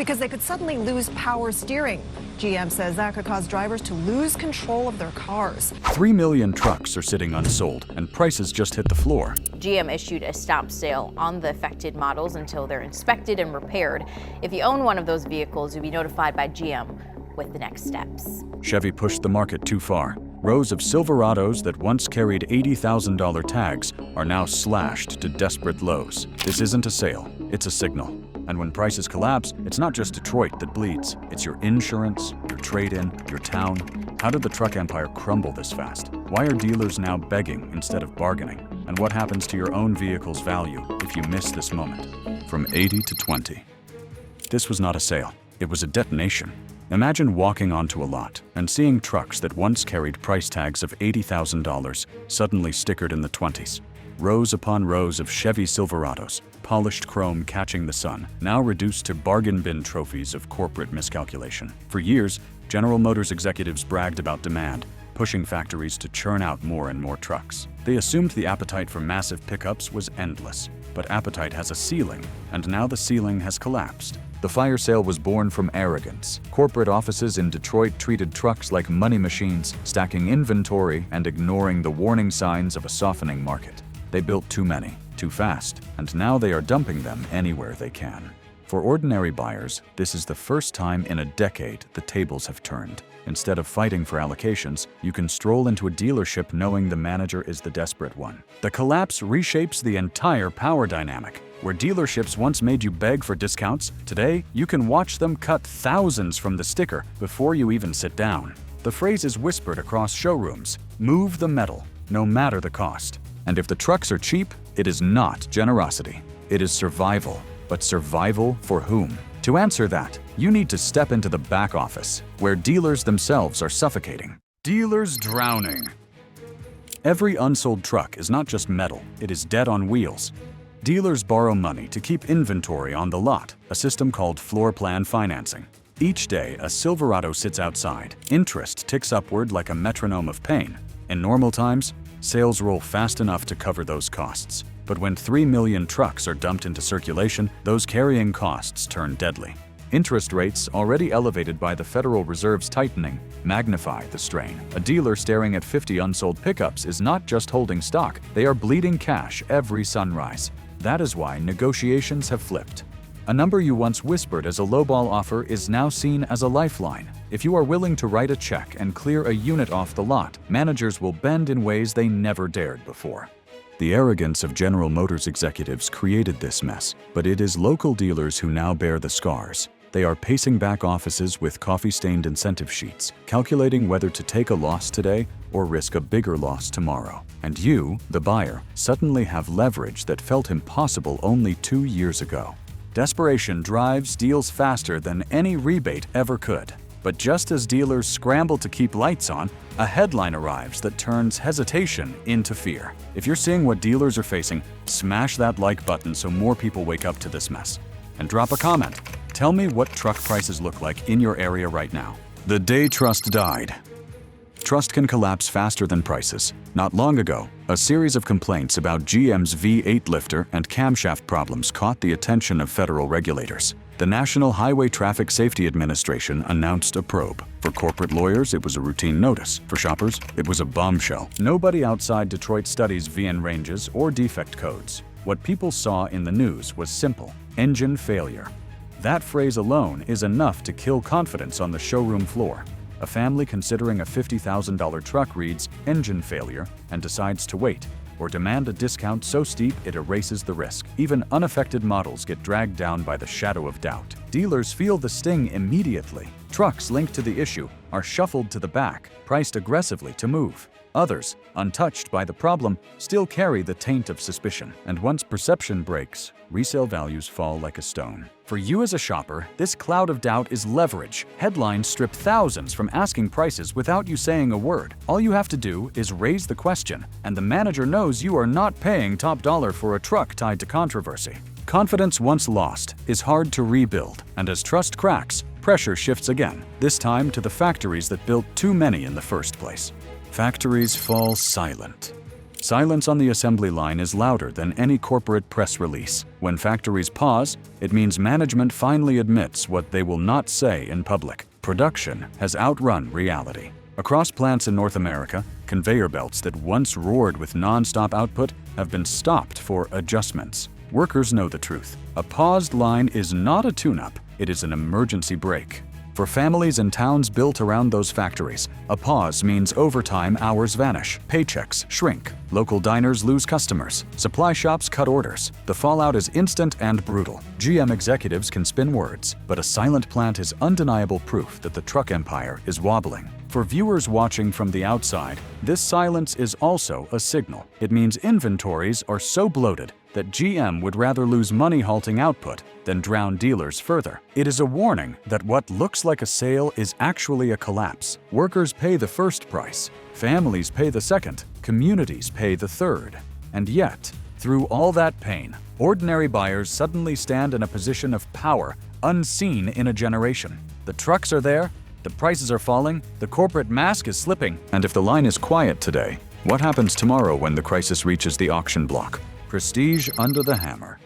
because they could suddenly lose power steering. GM says that could cause drivers to lose control of their cars. 3 million trucks are sitting unsold, and prices just hit the floor. GM issued a stop sale on the affected models until they're inspected and repaired. If you own one of those vehicles, you'll be notified by GM with the next steps. Chevy pushed the market too far. Rows of Silverados that once carried $80,000 tags are now slashed to desperate lows. This isn't a sale, it's a signal. And when prices collapse, it's not just Detroit that bleeds. It's your insurance, your trade-in, your town. How did the truck empire crumble this fast? Why are dealers now begging instead of bargaining? And what happens to your own vehicle's value if you miss this moment? From 80 to 20. This was not a sale, it was a detonation. Imagine walking onto a lot and seeing trucks that once carried price tags of $80,000 suddenly stickered in the 20s. Rows upon rows of Chevy Silverados, polished chrome catching the sun, now reduced to bargain bin trophies of corporate miscalculation. For years, General Motors executives bragged about demand, pushing factories to churn out more and more trucks. They assumed the appetite for massive pickups was endless. But appetite has a ceiling, and now the ceiling has collapsed. The fire sale was born from arrogance. Corporate offices in Detroit treated trucks like money machines, stacking inventory and ignoring the warning signs of a softening market. They built too many, too fast, and now they are dumping them anywhere they can. For ordinary buyers, this is the first time in a decade the tables have turned. Instead of fighting for allocations, you can stroll into a dealership knowing the manager is the desperate one. The collapse reshapes the entire power dynamic. Where dealerships once made you beg for discounts, today you can watch them cut thousands from the sticker before you even sit down. The phrase is whispered across showrooms: move the metal, no matter the cost. And if the trucks are cheap, it is not generosity. It is survival. But survival for whom? To answer that, you need to step into the back office, where dealers themselves are suffocating. Dealers drowning. Every unsold truck is not just metal, it is dead on wheels. Dealers borrow money to keep inventory on the lot, a system called floor plan financing. Each day, a Silverado sits outside. Interest ticks upward like a metronome of pain. In normal times, sales roll fast enough to cover those costs. But when 3 million trucks are dumped into circulation, those carrying costs turn deadly. Interest rates, already elevated by the Federal Reserve's tightening, magnify the strain. A dealer staring at 50 unsold pickups is not just holding stock, they are bleeding cash every sunrise. That is why negotiations have flipped. A number you once whispered as a lowball offer is now seen as a lifeline. If you are willing to write a check and clear a unit off the lot, managers will bend in ways they never dared before. The arrogance of General Motors executives created this mess, but it is local dealers who now bear the scars. They are pacing back offices with coffee-stained incentive sheets, calculating whether to take a loss today or risk a bigger loss tomorrow. And you, the buyer, suddenly have leverage that felt impossible only 2 years ago. Desperation drives deals faster than any rebate ever could. But just as dealers scramble to keep lights on, a headline arrives that turns hesitation into fear. If you're seeing what dealers are facing, smash that like button so more people wake up to this mess. And drop a comment. Tell me what truck prices look like in your area right now. The day trust died. Trust can collapse faster than prices. Not long ago, a series of complaints about GM's V8 lifter and camshaft problems caught the attention of federal regulators. The National Highway Traffic Safety Administration announced a probe. For corporate lawyers, it was a routine notice. For shoppers, it was a bombshell. Nobody outside Detroit studies VIN ranges or defect codes. What people saw in the news was simple: engine failure. That phrase alone is enough to kill confidence on the showroom floor. A family considering a $50,000 truck reads engine failure and decides to wait, or demand a discount so steep it erases the risk. Even unaffected models get dragged down by the shadow of doubt. Dealers feel the sting immediately. Trucks linked to the issue are shuffled to the back, priced aggressively to move. Others, untouched by the problem, still carry the taint of suspicion. And once perception breaks, resale values fall like a stone. For you as a shopper, this cloud of doubt is leverage. Headlines strip thousands from asking prices without you saying a word. All you have to do is raise the question, and the manager knows you are not paying top dollar for a truck tied to controversy. Confidence once lost is hard to rebuild, and as trust cracks, pressure shifts again, this time to the factories that built too many in the first place. Factories fall silent. Silence on the assembly line is louder than any corporate press release. When factories pause, it means management finally admits what they will not say in public. Production has outrun reality. Across plants in North America, conveyor belts that once roared with non-stop output have been stopped for adjustments. Workers know the truth. A paused line is not a tune-up, it is an emergency brake. For families and towns built around those factories, a pause means overtime hours vanish, paychecks shrink, local diners lose customers, supply shops cut orders. The fallout is instant and brutal. GM executives can spin words, but a silent plant is undeniable proof that the truck empire is wobbling. For viewers watching from the outside, this silence is also a signal. It means inventories are so bloated that GM would rather lose money halting output than drown dealers further. It is a warning that what looks like a sale is actually a collapse. Workers pay the first price, families pay the second, communities pay the third. And yet, through all that pain, ordinary buyers suddenly stand in a position of power unseen in a generation. The trucks are there, the prices are falling, the corporate mask is slipping. And if the line is quiet today, what happens tomorrow when the crisis reaches the auction block? Prestige under the hammer.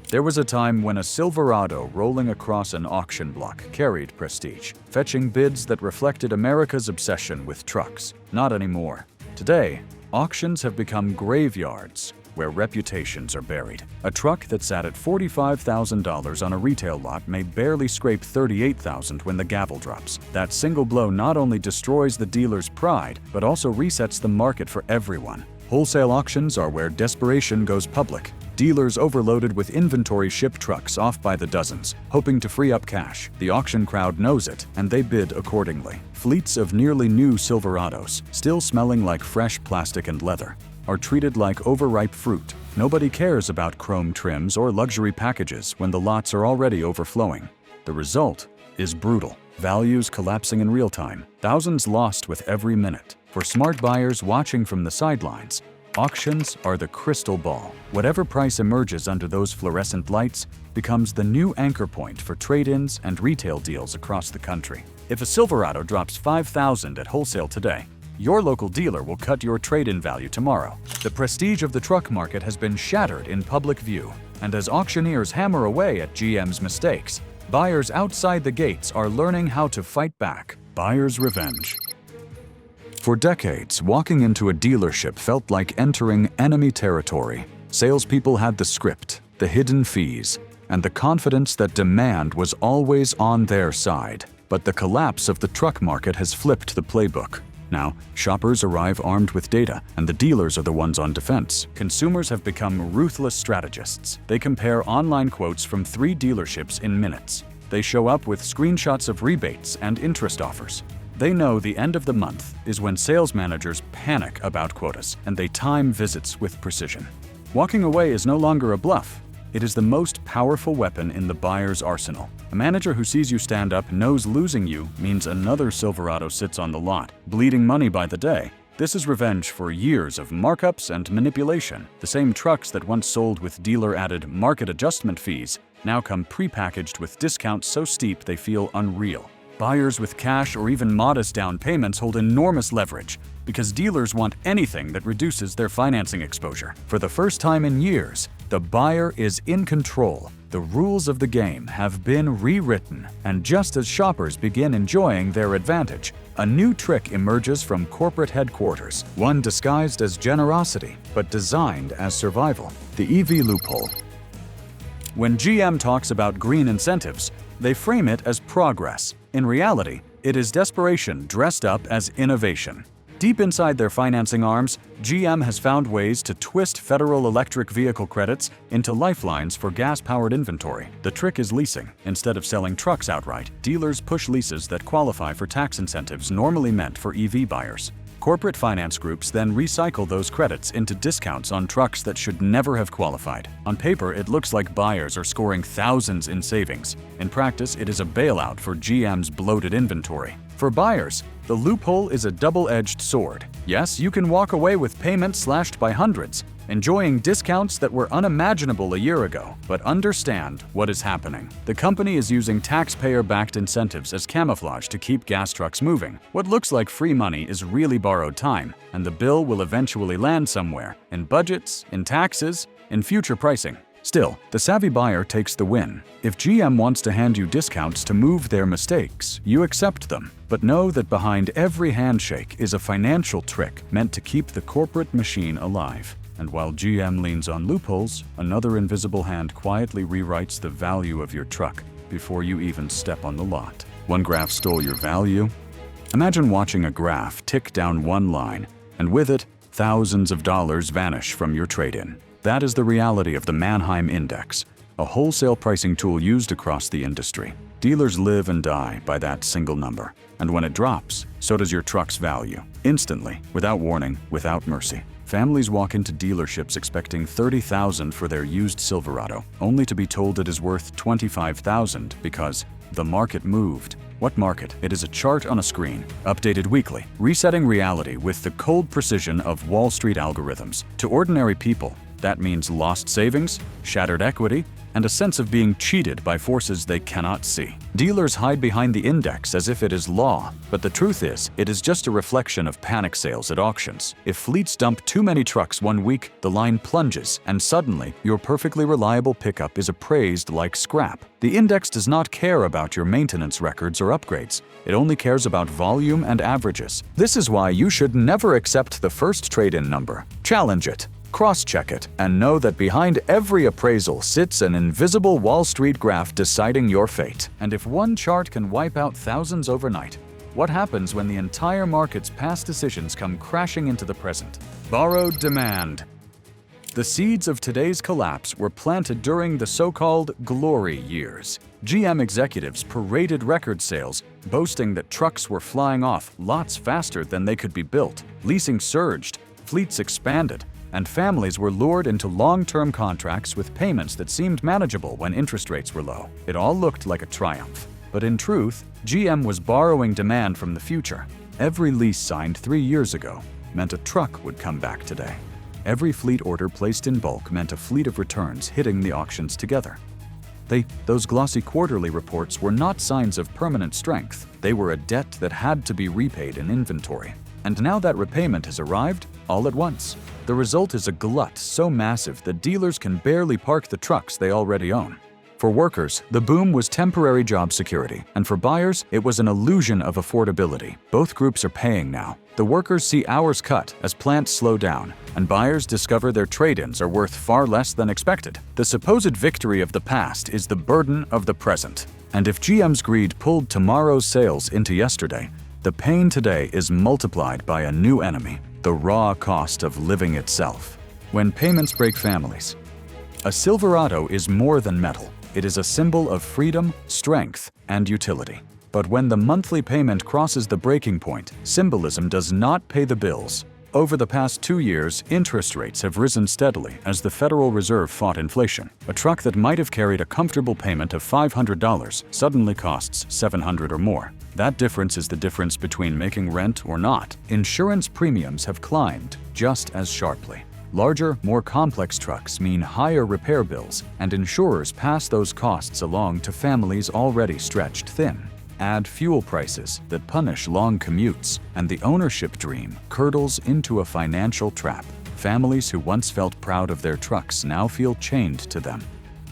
There was a time when a Silverado rolling across an auction block carried prestige, fetching bids that reflected America's obsession with trucks. Not anymore. Today, auctions have become graveyards where reputations are buried. A truck that sat at $45,000 on a retail lot may barely scrape $38,000 when the gavel drops. That single blow not only destroys the dealer's pride, but also resets the market for everyone. Wholesale auctions are where desperation goes public. Dealers overloaded with inventory ship trucks off by the dozens, hoping to free up cash. The auction crowd knows it, and they bid accordingly. Fleets of nearly new Silverados, still smelling like fresh plastic and leather, are treated like overripe fruit. Nobody cares about chrome trims or luxury packages when the lots are already overflowing. The result is brutal. Values collapsing in real time, thousands lost with every minute. For smart buyers watching from the sidelines, auctions are the crystal ball. Whatever price emerges under those fluorescent lights becomes the new anchor point for trade-ins and retail deals across the country. If a Silverado drops $5,000 at wholesale today, your local dealer will cut your trade-in value tomorrow. The prestige of the truck market has been shattered in public view, and as auctioneers hammer away at GM's mistakes, buyers outside the gates are learning how to fight back. Buyer's revenge. For decades, walking into a dealership felt like entering enemy territory. Salespeople had the script, the hidden fees, and the confidence that demand was always on their side. But the collapse of the truck market has flipped the playbook. Now, shoppers arrive armed with data, and the dealers are the ones on defense. Consumers have become ruthless strategists. They compare online quotes from 3 dealerships in minutes. They show up with screenshots of rebates and interest offers. They know the end of the month is when sales managers panic about quotas, and they time visits with precision. Walking away is no longer a bluff. It is the most powerful weapon in the buyer's arsenal. A manager who sees you stand up knows losing you means another Silverado sits on the lot, bleeding money by the day. This is revenge for years of markups and manipulation. The same trucks that once sold with dealer-added market adjustment fees now come prepackaged with discounts so steep they feel unreal. Buyers with cash or even modest down payments hold enormous leverage because dealers want anything that reduces their financing exposure. For the first time in years, the buyer is in control. The rules of the game have been rewritten, and just as shoppers begin enjoying their advantage, a new trick emerges from corporate headquarters, one disguised as generosity but designed as survival: the EV loophole. When GM talks about green incentives, they frame it as progress. In reality, it is desperation dressed up as innovation. Deep inside their financing arms, GM has found ways to twist federal electric vehicle credits into lifelines for gas-powered inventory. The trick is leasing. Instead of selling trucks outright, dealers push leases that qualify for tax incentives normally meant for EV buyers. Corporate finance groups then recycle those credits into discounts on trucks that should never have qualified. On paper, it looks like buyers are scoring thousands in savings. In practice, it is a bailout for GM's bloated inventory. For buyers, the loophole is a double-edged sword. Yes, you can walk away with payments slashed by hundreds, enjoying discounts that were unimaginable a year ago. But understand what is happening. The company is using taxpayer-backed incentives as camouflage to keep gas trucks moving. What looks like free money is really borrowed time, and the bill will eventually land somewhere, in budgets, in taxes, in future pricing. Still, the savvy buyer takes the win. If GM wants to hand you discounts to move their mistakes, you accept them. But know that behind every handshake is a financial trick meant to keep the corporate machine alive. And while GM leans on loopholes, another invisible hand quietly rewrites the value of your truck before you even step on the lot. One graph stole your value? Imagine watching a graph tick down one line, and with it, thousands of dollars vanish from your trade-in. That is the reality of the Manheim Index, a wholesale pricing tool used across the industry. Dealers live and die by that single number. And when it drops, so does your truck's value. Instantly, without warning, without mercy. Families walk into dealerships expecting $30,000 for their used Silverado, only to be told it is worth $25,000 because the market moved. What market? It is a chart on a screen, updated weekly, resetting reality with the cold precision of Wall Street algorithms. To ordinary people, that means lost savings, shattered equity, and a sense of being cheated by forces they cannot see. Dealers hide behind the index as if it is law, but the truth is, it is just a reflection of panic sales at auctions. If fleets dump too many trucks one week, the line plunges, and suddenly, your perfectly reliable pickup is appraised like scrap. The index does not care about your maintenance records or upgrades. It only cares about volume and averages. This is why you should never accept the first trade-in number. Challenge it. Cross-check it, and know that behind every appraisal sits an invisible Wall Street graph deciding your fate. And if one chart can wipe out thousands overnight, what happens when the entire market's past decisions come crashing into the present? Borrowed demand. The seeds of today's collapse were planted during the so-called glory years. GM executives paraded record sales, boasting that trucks were flying off lots faster than they could be built. Leasing surged, fleets expanded, and families were lured into long-term contracts with payments that seemed manageable when interest rates were low. It all looked like a triumph. But in truth, GM was borrowing demand from the future. Every lease signed 3 years ago meant a truck would come back today. Every fleet order placed in bulk meant a fleet of returns hitting the auctions together. Those glossy quarterly reports were not signs of permanent strength. They were a debt that had to be repaid in inventory. And now that repayment has arrived, all at once. The result is a glut so massive that dealers can barely park the trucks they already own. For workers, the boom was temporary job security, and for buyers, it was an illusion of affordability. Both groups are paying now. The workers see hours cut as plants slow down, and buyers discover their trade-ins are worth far less than expected. The supposed victory of the past is the burden of the present. And if GM's greed pulled tomorrow's sales into yesterday, the pain today is multiplied by a new enemy, the raw cost of living itself. When payments break families, a Silverado is more than metal. It is a symbol of freedom, strength, and utility. But when the monthly payment crosses the breaking point, symbolism does not pay the bills. Over the past 2 years, interest rates have risen steadily as the Federal Reserve fought inflation. A truck that might have carried a comfortable payment of $500 suddenly costs $700 or more. That difference is the difference between making rent or not. Insurance premiums have climbed just as sharply. Larger, more complex trucks mean higher repair bills, and insurers pass those costs along to families already stretched thin. Add fuel prices that punish long commutes, and the ownership dream curdles into a financial trap. Families who once felt proud of their trucks now feel chained to them.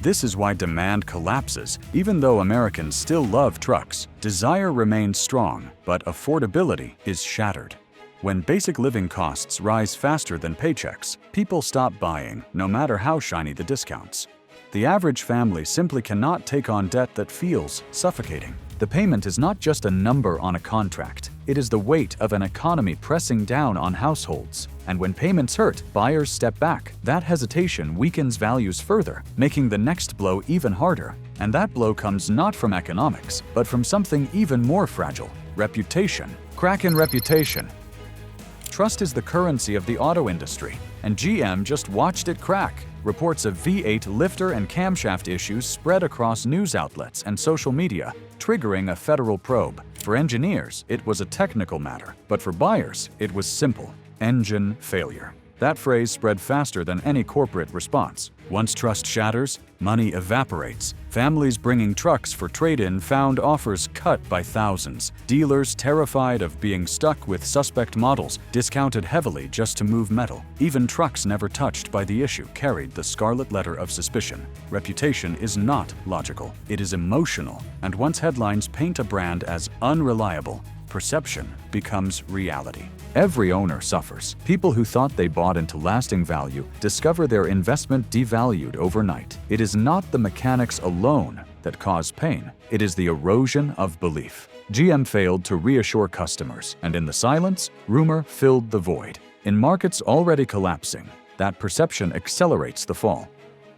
This is why demand collapses. Even though Americans still love trucks, desire remains strong, but affordability is shattered. When basic living costs rise faster than paychecks, people stop buying, no matter how shiny the discounts. The average family simply cannot take on debt that feels suffocating. The payment is not just a number on a contract. It is the weight of an economy pressing down on households. And when payments hurt, buyers step back. That hesitation weakens values further, making the next blow even harder. And that blow comes not from economics, but from something even more fragile: reputation. Crack in reputation. Trust is the currency of the auto industry, and GM just watched it crack. Reports of V8 lifter and camshaft issues spread across news outlets and social media, triggering a federal probe. For engineers, it was a technical matter, but for buyers, it was simple: engine failure. That phrase spread faster than any corporate response. Once trust shatters, money evaporates. Families bringing trucks for trade-in found offers cut by thousands. Dealers, terrified of being stuck with suspect models, discounted heavily just to move metal. Even trucks never touched by the issue carried the scarlet letter of suspicion. Reputation is not logical. It is emotional. And once headlines paint a brand as unreliable, perception becomes reality. Every owner suffers. People who thought they bought into lasting value discover their investment devalued overnight. It is not the mechanics alone that cause pain. It is the erosion of belief. GM failed to reassure customers, and in the silence, rumor filled the void. In markets already collapsing, that perception accelerates the fall.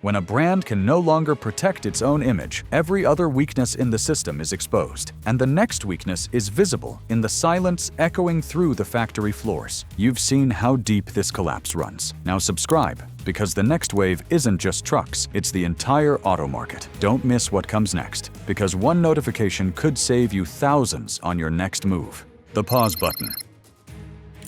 When a brand can no longer protect its own image, every other weakness in the system is exposed, and the next weakness is visible in the silence echoing through the factory floors. You've seen how deep this collapse runs. Now subscribe, because the next wave isn't just trucks, it's the entire auto market. Don't miss what comes next, because one notification could save you thousands on your next move. The pause button.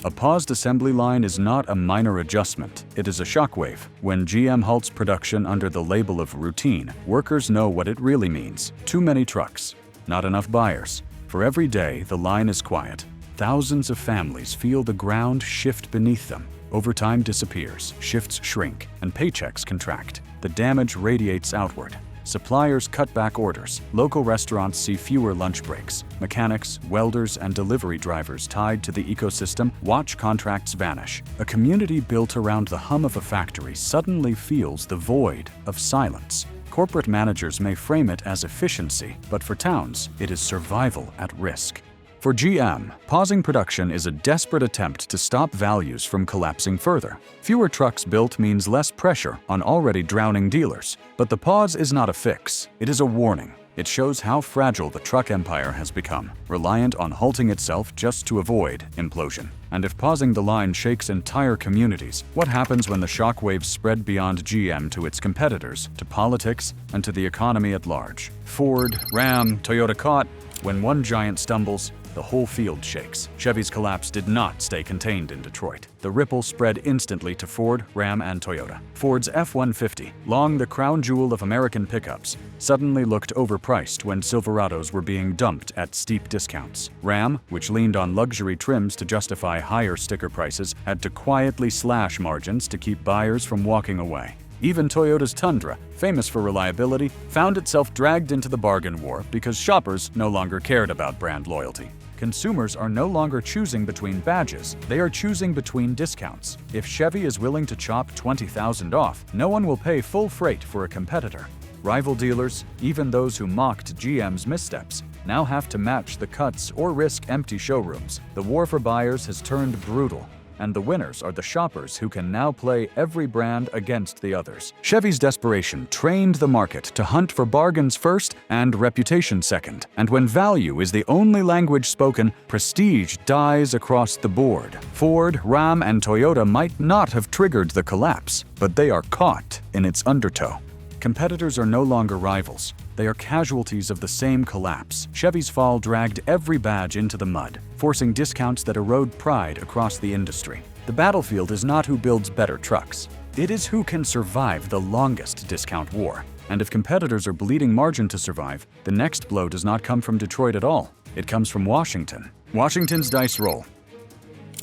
A paused assembly line is not a minor adjustment, it is a shockwave. When GM halts production under the label of routine, workers know what it really means. Too many trucks, not enough buyers. For every day, the line is quiet. Thousands of families feel the ground shift beneath them. Overtime disappears, shifts shrink, and paychecks contract. The damage radiates outward. Suppliers cut back orders. Local restaurants see fewer lunch breaks. Mechanics, welders, and delivery drivers tied to the ecosystem watch contracts vanish. A community built around the hum of a factory suddenly feels the void of silence. Corporate managers may frame it as efficiency, but for towns, it is survival at risk. For GM, pausing production is a desperate attempt to stop values from collapsing further. Fewer trucks built means less pressure on already drowning dealers. But the pause is not a fix, it is a warning. It shows how fragile the truck empire has become, reliant on halting itself just to avoid implosion. And if pausing the line shakes entire communities, what happens when the shockwaves spread beyond GM to its competitors, to politics, and to the economy at large? Ford, Ram, Toyota caught. When one giant stumbles, the whole field shakes. Chevy's collapse did not stay contained in Detroit. The ripple spread instantly to Ford, Ram, and Toyota. Ford's F-150, long the crown jewel of American pickups, suddenly looked overpriced when Silverados were being dumped at steep discounts. Ram, which leaned on luxury trims to justify higher sticker prices, had to quietly slash margins to keep buyers from walking away. Even Toyota's Tundra, famous for reliability, found itself dragged into the bargain war because shoppers no longer cared about brand loyalty. Consumers are no longer choosing between badges, they are choosing between discounts. If Chevy is willing to chop $20,000 off, no one will pay full freight for a competitor. Rival dealers, even those who mocked GM's missteps, now have to match the cuts or risk empty showrooms. The war for buyers has turned brutal, and the winners are the shoppers who can now play every brand against the others. Chevy's desperation trained the market to hunt for bargains first and reputation second. And when value is the only language spoken, prestige dies across the board. Ford, Ram, and Toyota might not have triggered the collapse, but they are caught in its undertow. Competitors are no longer rivals. They are casualties of the same collapse. Chevy's fall dragged every badge into the mud, forcing discounts that erode pride across the industry. The battlefield is not who builds better trucks. It is who can survive the longest discount war. And if competitors are bleeding margin to survive, the next blow does not come from Detroit at all. It comes from Washington. Washington's dice roll.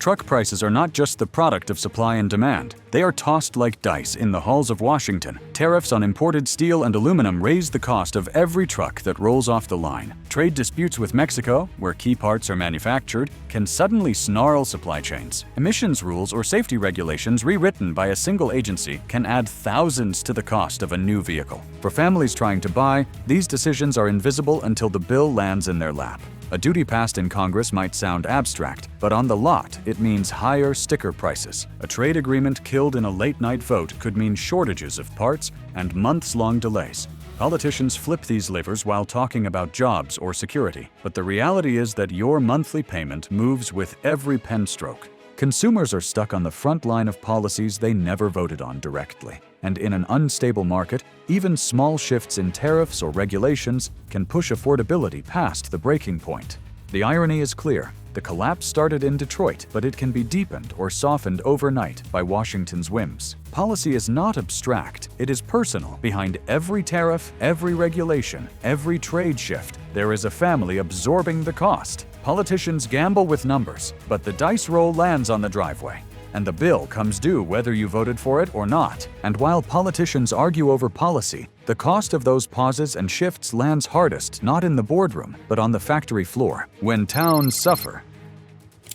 Truck prices are not just the product of supply and demand. They are tossed like dice in the halls of Washington. Tariffs on imported steel and aluminum raise the cost of every truck that rolls off the line. Trade disputes with Mexico, where key parts are manufactured, can suddenly snarl supply chains. Emissions rules or safety regulations rewritten by a single agency can add thousands to the cost of a new vehicle. For families trying to buy, these decisions are invisible until the bill lands in their lap. A duty passed in Congress might sound abstract, but on the lot, it means higher sticker prices. A trade agreement killed in a late-night vote could mean shortages of parts and months-long delays. Politicians flip these levers while talking about jobs or security, but the reality is that your monthly payment moves with every pen stroke. Consumers are stuck on the front line of policies they never voted on directly. And in an unstable market, even small shifts in tariffs or regulations can push affordability past the breaking point. The irony is clear. The collapse started in Detroit, but it can be deepened or softened overnight by Washington's whims. Policy is not abstract, it is personal. Behind every tariff, every regulation, every trade shift, there is a family absorbing the cost. Politicians gamble with numbers, but the dice roll lands on the driveway, and the bill comes due whether you voted for it or not. And while politicians argue over policy, the cost of those pauses and shifts lands hardest not in the boardroom, but on the factory floor. When towns suffer,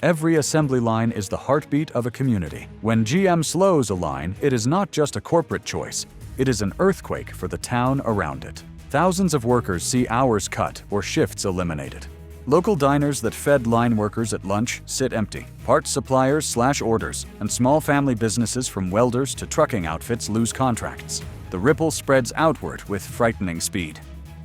every assembly line is the heartbeat of a community. When GM slows a line, it is not just a corporate choice, it is an earthquake for the town around it. Thousands of workers see hours cut or shifts eliminated. Local diners that fed line workers at lunch sit empty. Parts suppliers slash orders, and small family businesses from welders to trucking outfits lose contracts. The ripple spreads outward with frightening speed.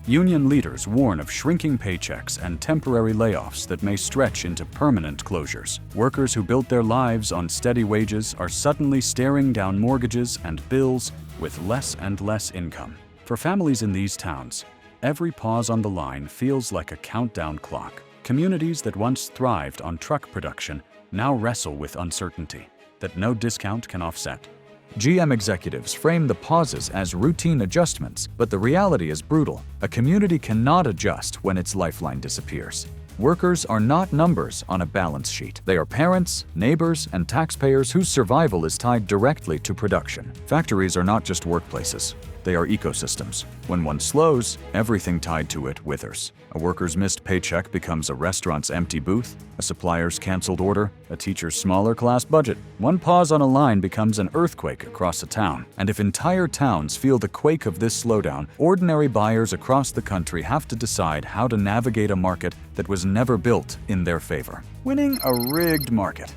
Union leaders warn of shrinking paychecks and temporary layoffs that may stretch into permanent closures. Workers who built their lives on steady wages are suddenly staring down mortgages and bills with less and less income. For families in these towns, every pause on the line feels like a countdown clock. Communities that once thrived on truck production now wrestle with uncertainty that no discount can offset. GM executives frame the pauses as routine adjustments, but the reality is brutal. A community cannot adjust when its lifeline disappears. Workers are not numbers on a balance sheet. They are parents, neighbors, and taxpayers whose survival is tied directly to production. Factories are not just workplaces. They are ecosystems. When one slows, everything tied to it withers. A worker's missed paycheck becomes a restaurant's empty booth, a supplier's canceled order, a teacher's smaller class budget. One pause on a line becomes an earthquake across a town. And if entire towns feel the quake of this slowdown, ordinary buyers across the country have to decide how to navigate a market that was never built in their favor. Winning a rigged market.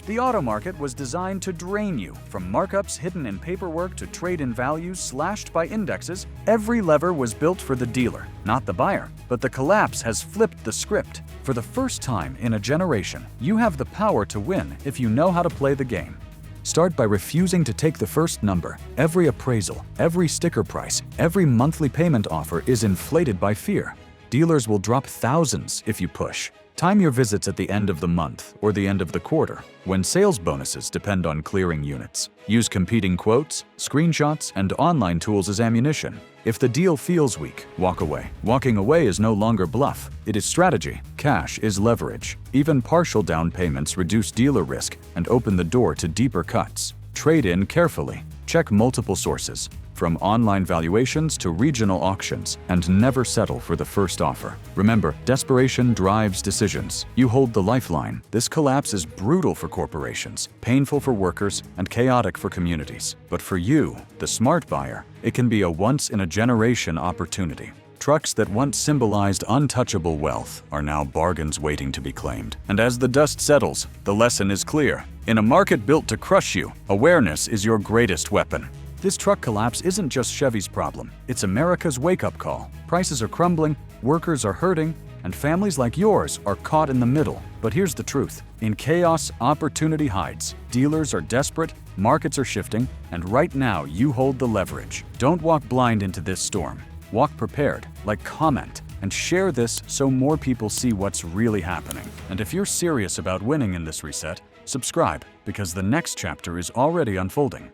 The auto market was designed to drain you. From markups hidden in paperwork to trade-in values slashed by indexes, every lever was built for the dealer, not the buyer. But the collapse has flipped the script. For the first time in a generation, you have the power to win if you know how to play the game. Start by refusing to take the first number. Every appraisal, every sticker price, every monthly payment offer is inflated by fear. Dealers will drop thousands if you push. Time your visits at the end of the month or the end of the quarter, when sales bonuses depend on clearing units. Use competing quotes, screenshots, and online tools as ammunition. If the deal feels weak, walk away. Walking away is no longer bluff. It is strategy. Cash is leverage. Even partial down payments reduce dealer risk and open the door to deeper cuts. Trade in carefully. Check multiple sources, from online valuations to regional auctions, and never settle for the first offer. Remember, desperation drives decisions. You hold the lifeline. This collapse is brutal for corporations, painful for workers, and chaotic for communities. But for you, the smart buyer, it can be a once-in-a-generation opportunity. Trucks that once symbolized untouchable wealth are now bargains waiting to be claimed. And as the dust settles, the lesson is clear. In a market built to crush you, awareness is your greatest weapon. This truck collapse isn't just Chevy's problem. It's America's wake-up call. Prices are crumbling, workers are hurting, and families like yours are caught in the middle. But here's the truth. In chaos, opportunity hides. Dealers are desperate, markets are shifting, and right now you hold the leverage. Don't walk blind into this storm. Walk prepared, comment, and share this so more people see what's really happening. And if you're serious about winning in this reset, subscribe, because the next chapter is already unfolding.